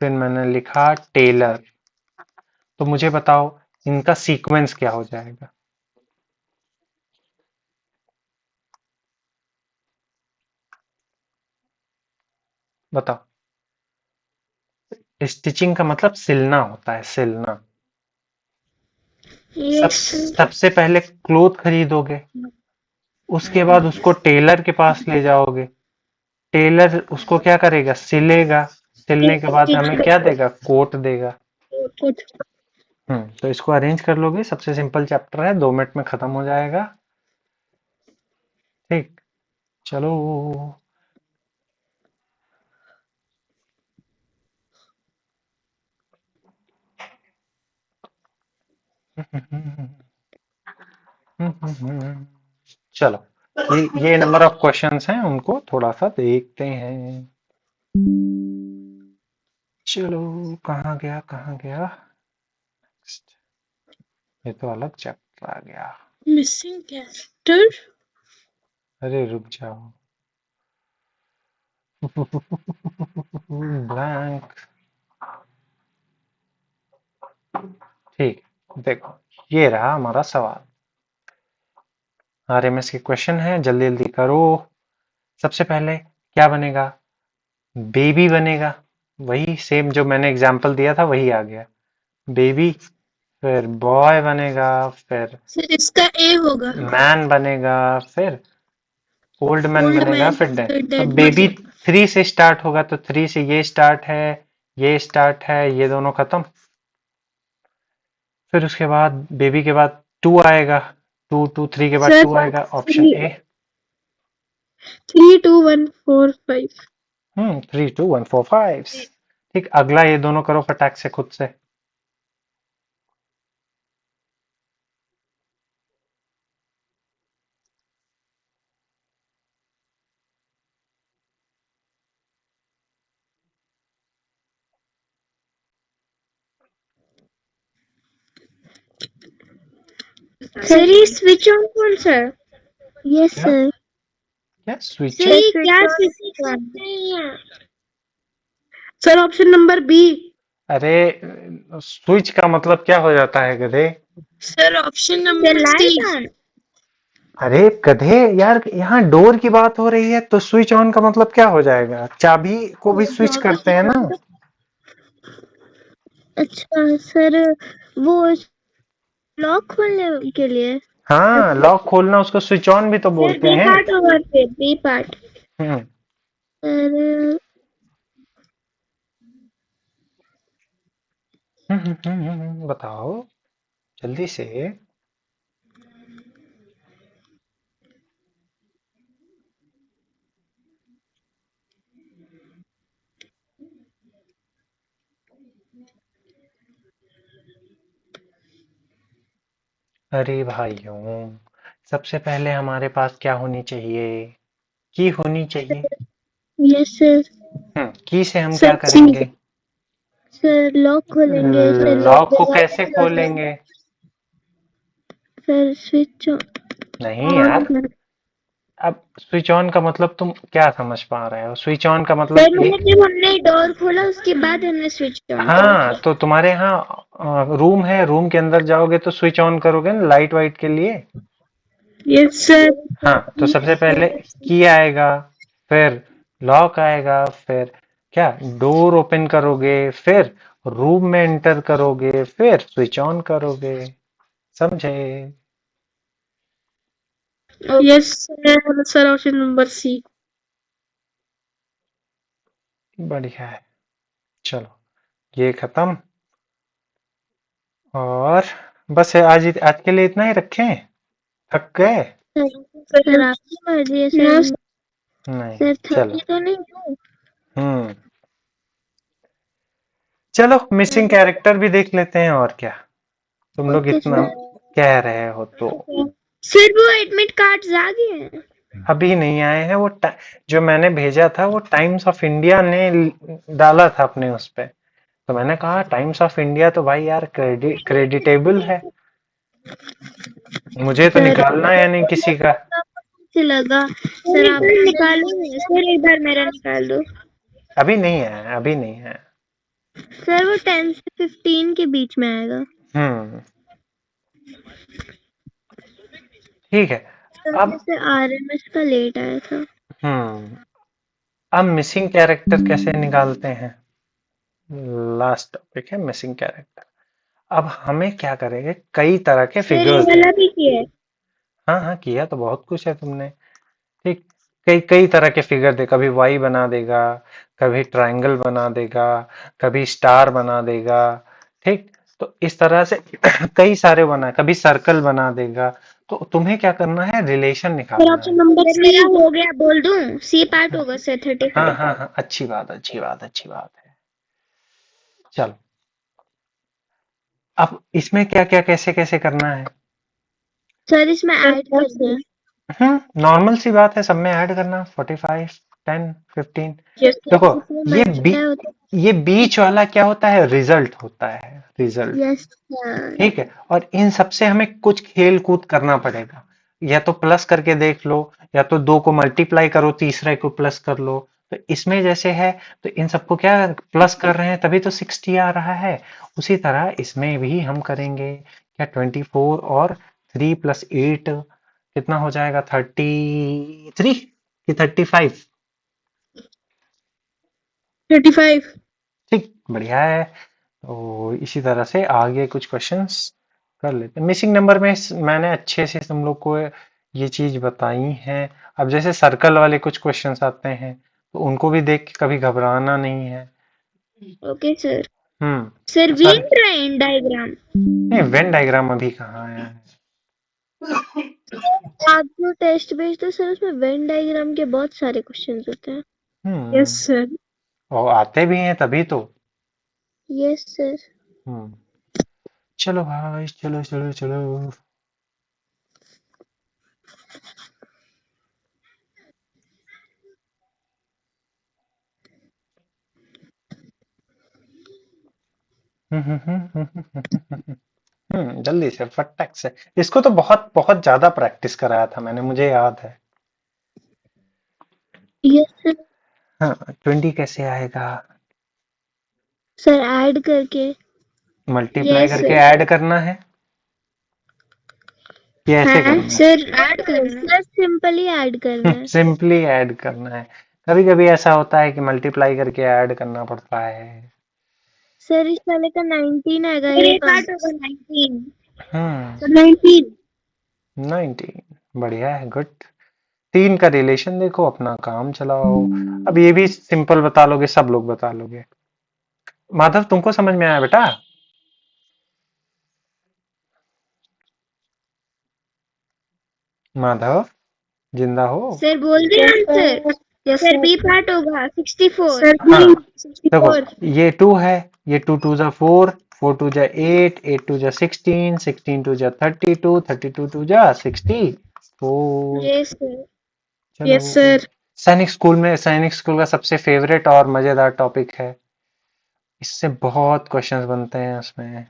फिर मैंने लिखा टेलर। तो मुझे बताओ इनका सीक्वेंस क्या हो जाएगा? बताओ। स्टिचिंग का मतलब सिलना होता है, सिलना। Yes sir. सबसे पहले क्लोथ खरीदोगे, उसके बाद उसको टेलर के पास ले जाओगे, टेलर उसको क्या करेगा? सिलेगा, सिलने के बाद हमें क्या देगा? कोट देगा। तो इसको अरेंज कर लोगे, सबसे सिंपल चैप्टर है, 2 मिनट में खत्म हो जाएगा। ठीक, चलो। चलो, ये नंबर ऑफ क्वेश्चंस हैं, उनको थोड़ा सा देखते हैं। चलो, कहाँ गया कहाँ गया? ये तो अलग चैप्टर आ गया। Missing character. अरे रुक जाओ। ब्लैंक। ठीक, देखो, ये रहा हमारा सवाल। आरएमएस के क्वेश्चन है, जल्दी जल्दी करो। सबसे पहले क्या बनेगा? बेबी बनेगा। वही सेम जो मैंने एग्जांपल दिया था वही आ गया, बेबी। फिर बॉय बनेगा, फिर सर इसका ए होगा। मैन बनेगा, फिर ओल्ड मैन ओल्ड बनेगा, मैन फिर डेड। फिर अब डेड बेबी बॉडी। 3 से स्टार्ट होगा, तो 3 से ये स्टार्ट है, ये स्टार्ट है, ये दोनों खत्म। फिर उसके बाद बेबी के बाद 2 आएगा, 2 2 3 के बाद सर 2 आएगा, ऑप्शन ए। 3 2 1 4 5। 3 2 1 4 5। ठीक, अगला ये दोनों करो फटाक से खुद से। सर ये स्विच ऑन कौन सा है? यस क्या सर। क्या स्विच सर है? ये क्या स्विच नहीं है? Sir option number B. अरे, स्विच का मतलब क्या हो जाता है गधे? Sir option number C. अरे गधे, यार यहाँ डोर की बात हो रही है, तो स्विच ऑन का मतलब क्या हो जाएगा? चाबी को भी स्विच करते हैं ना। अच्छा सर, वो लॉक खोलने के लिए। हाँ, लॉक खोलना, उसको स्विच ऑन भी तो सर बोलते बी हैं। पार्ट होगा, फिर बी पार्ट। हम्म सर बताओ जल्दी से। अरे भाइयों, सबसे पहले हमारे पास क्या होनी चाहिए? की होनी चाहिए। Yes sir. की से हम क्या सर सी। करेंगे? सर लॉक खोलेंगे, सर लॉक लॉक को कैसे दरवाजा लॉक है। खोलेंगे? सर स्विच नहीं ऑन यार, कर। अब स्विच ऑन का मतलब तुम क्या समझ पा रहे हो? स्विच ऑन का मतलब सर मैंने एक। जब हमने डोर खोला उसके बाद हमने स्विच ऑन करा हाँ, था। तो तुम्हारे यहाँ रूम है, रूम के अंदर जाओगे तो स्विच ऑन करोगे ना, लाइट वाइट के लिए। Yes sir. हाँ, तो सबसे पहले की आएगा, फिर लॉक आएगा, फिर क्या, डोर ओपन करोगे, फिर रूम में एंटर करोगे, फिर स्विच ऑन करोगे। समझे? Yes sir. Sir option number C. बढ़िया है। चलो, ये खत्म। और बस आज आज के लिए इतना ही रखें? थक गए? सर आपकी मर्जी है सर। नहीं, सर चलो। थकी तो नहीं हूँ। हम्म चलो, मिसिंग कैरेक्टर भी देख लेते हैं, और क्या। तुम लोग ओके इतना सर। कह रहे हो तो। सर वो एडमिट कार्ड्स आ गए हैं। अभी नहीं आए हैं वो, जो मैंने भेजा था वो टाइम्स ऑफ इंडिया ने डाला था अपने उस पे। तो मैंने कहा टाइम्स ऑफ इंडिया तो भाई यार क्रेडिटेबल है, मुझे तो सर निकालना है नहीं किसी का। से लगा। सर आप निकालो, सर एक बार मेरा निकाल दो। अभी नहीं है, अभी नहीं है। सर वो 10 से 15 के बीच में आएगा। हम्म। ठीक है। सर अब जैसे RMS का लेट आया था। अब मिसिंग कैरेक्टर कैसे निकालते हैं? लास्ट टॉपिक है मिसिंग कैरेक्टर। अब हमें क्या करेंगे, कई तरह के सर ये फिगर्स वाला हैं। भी किया है। हाँ हाँ, किया तो बहुत कुछ है तुमने। ठीक। कई कई तरह के फिगर दे, कभी वाई बना देगा, कभी ट्रायंगल बना देगा, कभी स्टार बना देगा। ठीक। तो इस तरह से कई सारे बना, कभी सर्कल बना देगा। तो तुम्हें क्या करना है, रिलेशन सर निकालना ऑप्शन है। नंबर मेरा हो गया, बोल दूं? सी पार्ट होगा सर हाँ 35। हाँ हाँ, अच्छी बात, अच्छी बात, अच्छी बात है। चलो, अब इसमें क्या क्या कैसे कैसे करना है? सर इसमें ऐड करना है। नॉर्मल सी बात है, सब में ऐड करना, 45, 10, 15। जैसे देखो, इसमें ये मैच बी क्या होता ये बीच वाला क्या होता है, रिजल्ट होता है, है? रिजल्ट। Yes sir. ठीक है, और इन सब से हमें कुछ खेल कूद करना पड़ेगा। या तो प्लस करके देख लो, या तो दो को मल्टीप्लाई करो, तीसरे को प्लस कर लो। तो इसमें जैसे है, तो इन सबको क्या प्लस कर रहे हैं, तभी तो 60 आ रहा है। उसी तरह इसमें भी हम करेंगे क्या, 24 और 3 + 8 कितना हो जाएगा, 33 कि 35? 35। ठीक, बढ़िया है। तो इसी तरह से आगे कुछ क्वेश्चंस कर लेते हैं। मिसिंग नंबर में मैंने अच्छे से तुम लोग को ये चीज बताई है। अब जैसे सर्कल वाले कुछ क्वेश्चंस आते हैं, तो उनको भी देख के कभी घबराना नहीं है। Okay sir. हम्म। सर तो वेन सर, डायग्राम। नहीं वेन डायग्राम अभी कहाँ आया है? आप जो टेस्ट भेजते हो सर उसमें वेन डायग्राम के बहुत सारे क्वेश्चंस होते हैं। Yes hmm. सर। और आते भी हैं तभी तो। Yes sir. हम्म। चलो भाई, चलो चलो चलो। जल्दी से फटाक से। इसको तो बहुत बहुत ज्यादा प्रैक्टिस कराया था मैंने, मुझे याद है। Yes sir. हाँ, 20 कैसे आएगा? सर ऐड करके। मल्टीप्लाई यस करके सर। ऐड करना है, कि ऐसे है करना सर ऐड करना है। सर सिंपली ऐड करना है? है। सिंपली ऐड करना है। कभी कभी ऐसा होता है कि मल्टीप्लाई करके ऐड करना पड़ता है। सर इस वाले का 19 आएगा, ये पार्ट होगा 19। हम्म। सर 19। 19, बढ़िया है, गुड। तीन का रिलेशन देखो, अपना काम चलाओ। अब ये भी सिंपल बता लोगे, सब लोग बता लोगे। माधव, तुमको समझ में आया बेटा? माधव, जिंदा हो? सर बोल दिया answer. Yes sir sir. B part होगा 64। सर हाँ, बी देखो, 64। ये 2 है, ये 2 2 जा 4, 4 2 जा 8, 8 2 जा 16, 16 2 जा 32, 32 2 जा 64। Yes sir. चलो। Yes sir. सैनिक स्कूल का सबसे फेवरेट और मजेदार टॉपिक है। इससे बहुत क्वेश्चंस बनते हैं उसमें।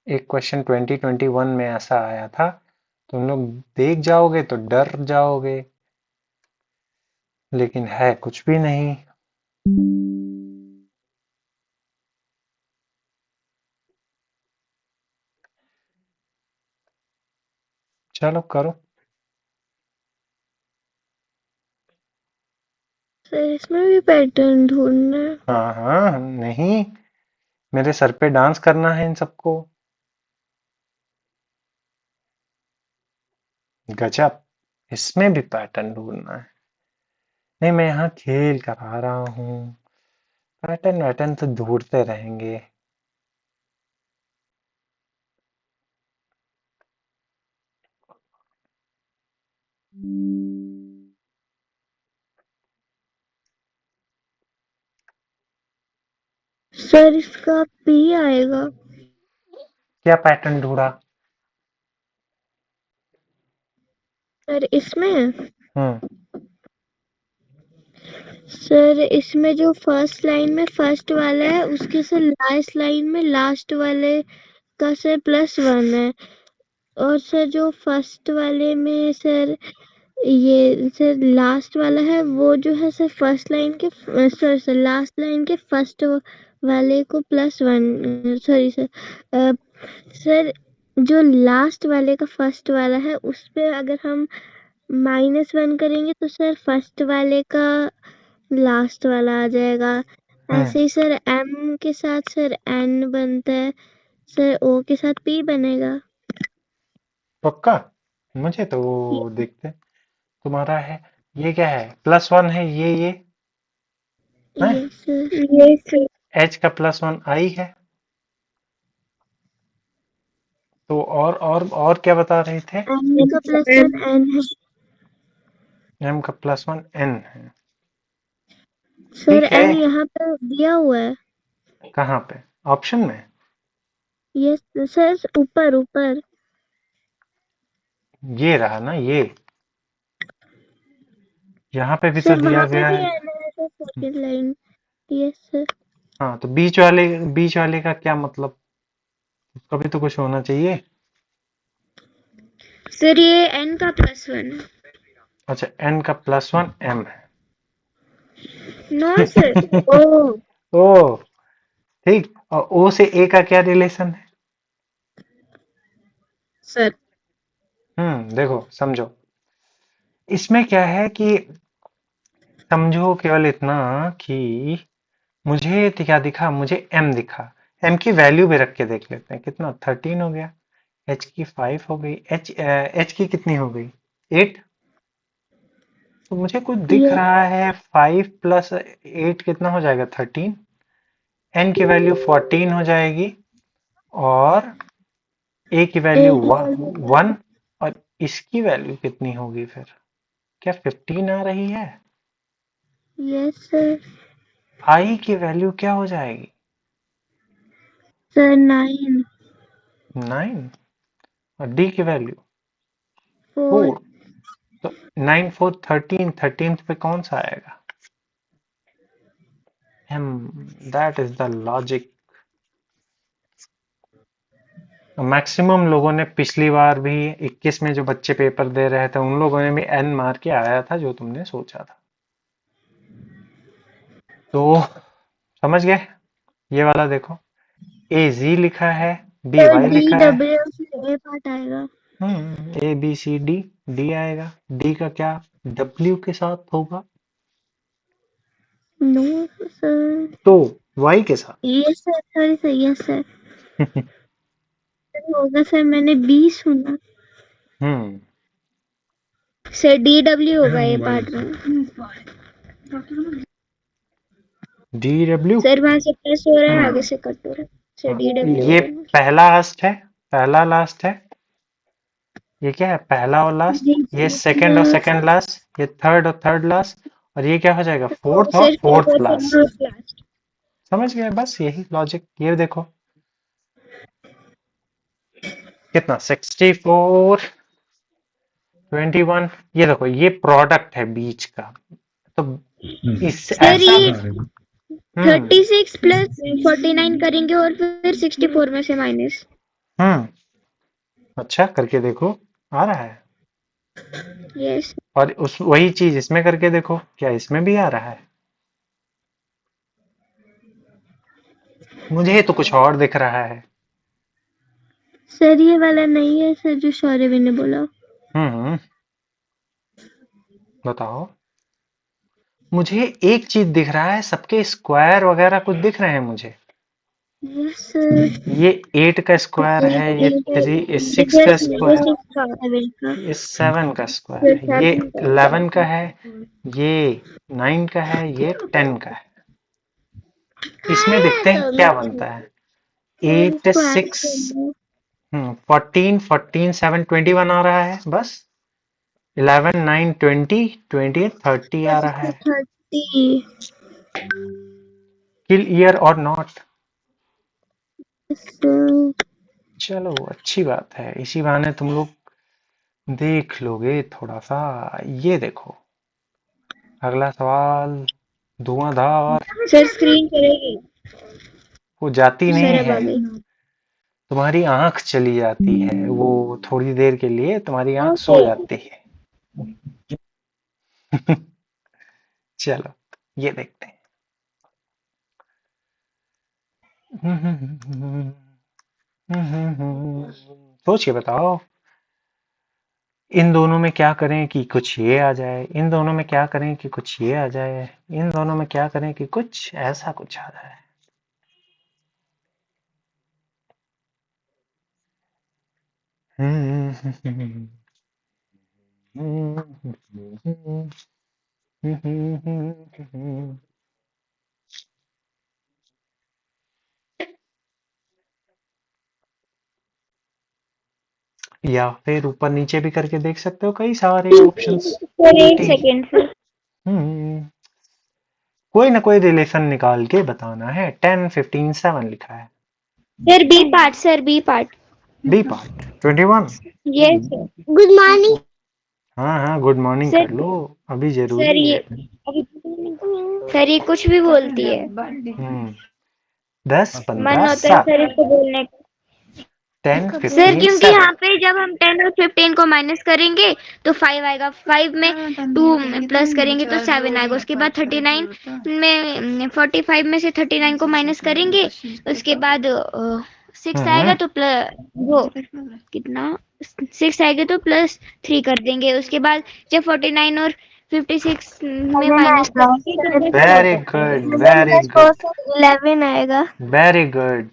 एक क्वेश्चन 2021 में ऐसा आया था, तुम लोग देख जाओगे तो डर जाओगे, लेकिन है कुछ भी नहीं। चलो करो। सर इसमें भी पैटर्न ढूंढना है। हाँ हाँ, नहीं, मेरे सर पे डांस करना है इन सबको। गजब, इसमें भी पैटर्न ढूंढना है। नहीं, मैं यहाँ खेल करा रहा हूँ। पैटर्न वैटर्न तो ढूंढते रहेंगे। सर इसका पी आएगा। क्या पैटर्न ढूंढा? सर इसमें, हम्म। सर इसमें जो फर्स्ट लाइन में फर्स्ट वाला है उसके से लास्ट लाइन में लास्ट वाले का से +1 है। और सर जो फर्स्ट वाले में सर ये सर लास्ट वाला है वो जो है सर फर्स्ट लाइन के सर लास्ट लाइन के फर्स्ट वाले को +1 सॉरी सर सर जो लास्ट वाले का फर्स्ट वाला है उस पे अगर हम -1 करेंगे तो सर फर्स्ट वाले का लास्ट वाला आ जाएगा। हम्म। ऐसे ही सर एम के साथ सर एन बनता है, सर ओ के साथ पी बनेगा। पक्का? मुझे तो देखते तुम्हारा है। ये क्या है? +1 है ये है। Yes sir. एच का +1 आई है। तो और क्या बता रहे थे? एम का +1 एन है। एम का +1 एन है। सर ठीक है। एन यहाँ पे दिया हुआ है। कहाँ पे? ऑप्शन में? यस सर, ऊपर ऊपर। ये रहा ना ये। यहाँ पे भी तो सर दिया वहाँ पे गया भी है। एन है sir, second line. Yes sir. हाँ, तो बीच वाले का क्या मतलब? उसका भी तो कुछ होना चाहिए। सर ये एन का +1 है। अच्छा, एन का +1 एम है। No sir. ओ ओ, ठीक। और ओ से ए का क्या रिलेशन है? सर। देखो समझो। इसमें क्या है कि समझो केवल इतना कि मुझे क्या दिखा? मुझे एम दिखा। एम की वैल्यू भी रख के देख लेते हैं। कितना? 13 हो गया। एच की 5 हो गई। एच की कितनी हो गई? 8। तो मुझे कुछ दिख यस रहा है 5 + 8 कितना हो जाएगा? 13। एन की वैल्यू 14 हो जाएगी। और ए की वैल्यू 8 1। और इसकी वैल्यू कितनी होगी फिर? क्या 15 आ रही है? Yes sir. आई की वैल्यू क्या हो जाएगी? सर 9 9। और डी की वैल्यू 4। 4। तो 9 4 13, 13 पे कौन सा आएगा? हम। That is the logic. Maximum लोगों ने पिछली बार भी 21 में जो बच्चे पेपर दे रहे थे उन लोगों ने भी एन मार के आया था जो तुमने सोचा था। तो समझ गए? ये वाला देखो। ए जी लिखा है। बी सर वाई डी लिखा है। डब्ल्यू से ए पार्ट आएगा। A B C D. D आएगा। डी का क्या डब्ल्यू के साथ होगा? No sir. तो वाई के साथ। Yes sir, sorry sir, yes sir. Sir होगा सर, मैंने बी सुना। हम्म। सर डी डब्ल्यू होगा ए पार्ट में। D W. सर वहां से प्लस हो रहा है, आगे हम्म। से कट हो रहा है। सर हाँ, डी डब्ल्यू ये होगा। पहला लास्ट है। पहला लास्ट है। ये क्या है? पहला और लास्ट। जी ये जी सेकंड और हाँ। Second last. ये थर्ड और थर्ड लास्ट। और ये क्या हो जाएगा? फोर्थ और सर फोर्थ फोर्थ और लास्ट। Fourth last. समझ गए? बस यही लॉजिक। ये देखो कितना 64 21। ये देखो ये प्रोडक्ट है बीच का। तो इस सर ऐसा। ये हम्म 36 + 49 करेंगे और फिर 64 में से माइनस। हम्म। अच्छा करके देखो। आ रहा है। यस। और उस वही चीज इसमें करके देखो, क्या इसमें भी आ रहा है? मुझे तो कुछ और दिख रहा है। सर ये वाला नहीं है सर जो सौरभ ने बोला। हम्म। बताओ। मुझे एक चीज दिख रहा है, सबके स्क्वायर वगैरह कुछ दिख रहे हैं मुझे। Yes sir. ये 8 का स्क्वायर है। ये ये 6 6 का स्क्वायर। का 7 का ये 7 का स्क्वायर फिर है। ये 7 का। 11 का है। ये 9 का है। ये 10 का है। इसमें देखते हैं क्या बनता है। सर 8 इसको ऐड 6। करना 14 14 7 21 आ रहा है बस। 11 9 20 20 30 आ रहा है। है। 30। किल ईयर और नॉट। सर चलो अच्छी बात है, इसी बहाने तुम लोग देख लोगे थोड़ा सा। ये देखो अगला सवाल। धुआंधार। सर स्क्रीन करेगी। वो जाती नहीं सर अब है। आ गई। तुम्हारी आंख चली जाती है, वो थोड़ी देर के लिए तुम्हारी आंख ओके। सो जाती है। चलो ये देखते हैं। सोच के बताओ, इन दोनों में क्या करें कि कुछ ये आ जाए, इन दोनों में क्या करें कि कुछ ये आ जाए, इन दोनों में क्या करें कि कुछ ऐसा कुछ आ जाए। या फिर ऊपर नीचे भी करके देख सकते हो, कई सारे ऑप्शंस। सर एक टी सेकेंड सर। कोई ना कोई रिलेशन निकाल के बताना है। 10, 15, 7 लिखा है। Sir B part, sir B part. B part 21। Yes sir. Good morning. हाँ हाँ, गुड मॉर्निंग सर कर लो, अभी सर जरूरी ये है। सर ये कुछ भी बोलती है। हम्म 10, मन 15, होता है 7। सर इसको बोलने का। टेन सर फिफ्टीन क्योंकि सेवन यहाँ पे जब हम 10 और 15 को माइनस करेंगे तो 5 आएगा, 5 में 2 प्लस करेंगे तो 7 आएगा, उसके बाद 39 में 45 में से 39 को माइनस करेंगे, उसके बाद 6 हम्म आएगा तो प्लस वो कितना 6 आएगा तो प्लस 3 कर देंगे, उसके बाद जब 49 और 56 में माइनस करेंगे तो बस 4 वेरी बचेगा। गुड, 7 वेरी प्लस 4 गुड, से 11 आएगा। Very good.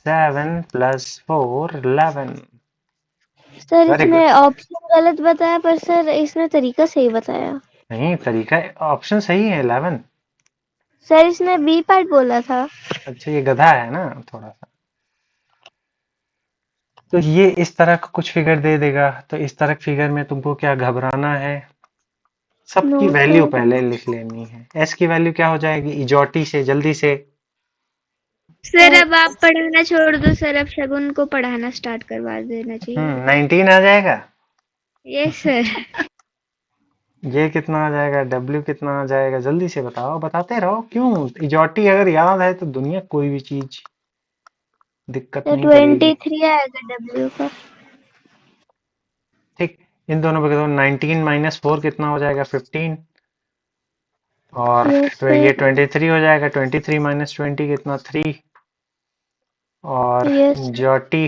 7 + 4 11। सर वेरी इसने गुड। ऑप्शन गलत बताया पर सर इसने तरीका सही बताया। नहीं, तरीका ऑप्शन सही है 11। सर इसने बी पार्ट बोला था। अच्छा, ये गधा है ना थोड़ा सा। तो ये इस तरह का कुछ फिगर दे देगा, तो इस तरह के फिगर में तुमको क्या घबराना है। नो सबकी वैल्यू सर। पहले लिख लेनी है। एस की वैल्यू क्या हो जाएगी, इजोटी से जल्दी से। सर अब आप पढ़ाना छोड़ दो सर, अब शगुन को पढ़ाना स्टार्ट करवा देना चाहिए। 19 आ जाएगा। Yes sir. ये कितना आ जाएगा, डब्ल्यू कितना आ जाएगा, जल्दी से बताओ, बताते रहो, क्यों। इजोटी अगर याद है तो दुनिया कोई भी चीज दिक्कत तो नहीं करेगी। 23 आएगा डब्ल्यू का। ठीक। इन दोनों पे करो, 19 - 4 कितना हो जाएगा, 15। और यस तो ये सर। 23 हो जाएगा, 23 - 20 कितना, 3। और यस जॉटी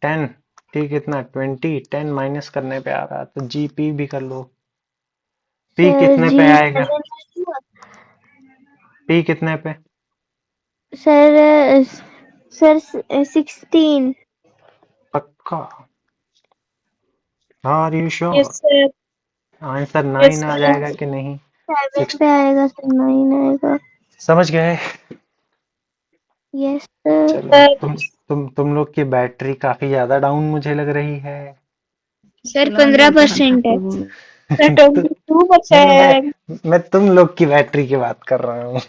10। टी कितना, 20। 10 माइनस करने पे आ रहा, तो जी पी भी कर लो। पी सर कितने जी पे आएगा, 7 पी कितने पे। सर। सर 16। पक्का, are you yes sure. Sir. Answer yes 9 आ सर। जाएगा कि नहीं। 7 सिक्स। पे आएगा सर, 9 आएगा। समझ गए। Yes sir. चलो, तुम लोग की बैटरी काफी ज्यादा डाउन मुझे लग रही है। सर 15% है। सर तो 22 बचा मैं है। मैं तुम लोग की बैटरी की बात कर रहा हूँ।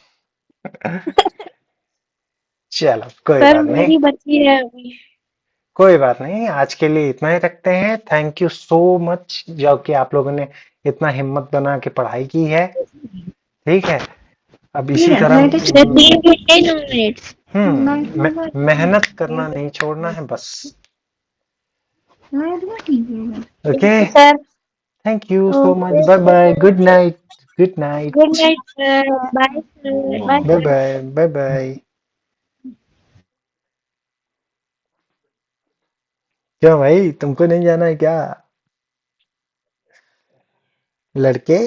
चलो कोई सर बात नहीं, मेरी बची है अभी। कोई बात नहीं, आज के लिए इतना ही रखते हैं। थैंक यू सो मच, जो कि आप लोगों ने इतना हिम्मत बना के पढ़ाई की है। ठीक है, अब इसी तरह सर 3 घंटे 9 मिनट। मेहनत करना नहीं छोड़ना है बस। Okay. Sir thank you so much, okay bye bye, sir. Good night. Good good night. Night sir, bye sir, bye bye sir. Bye, bye bye. क्यों भाई, तुमको नहीं जाना है क्या, लड़के।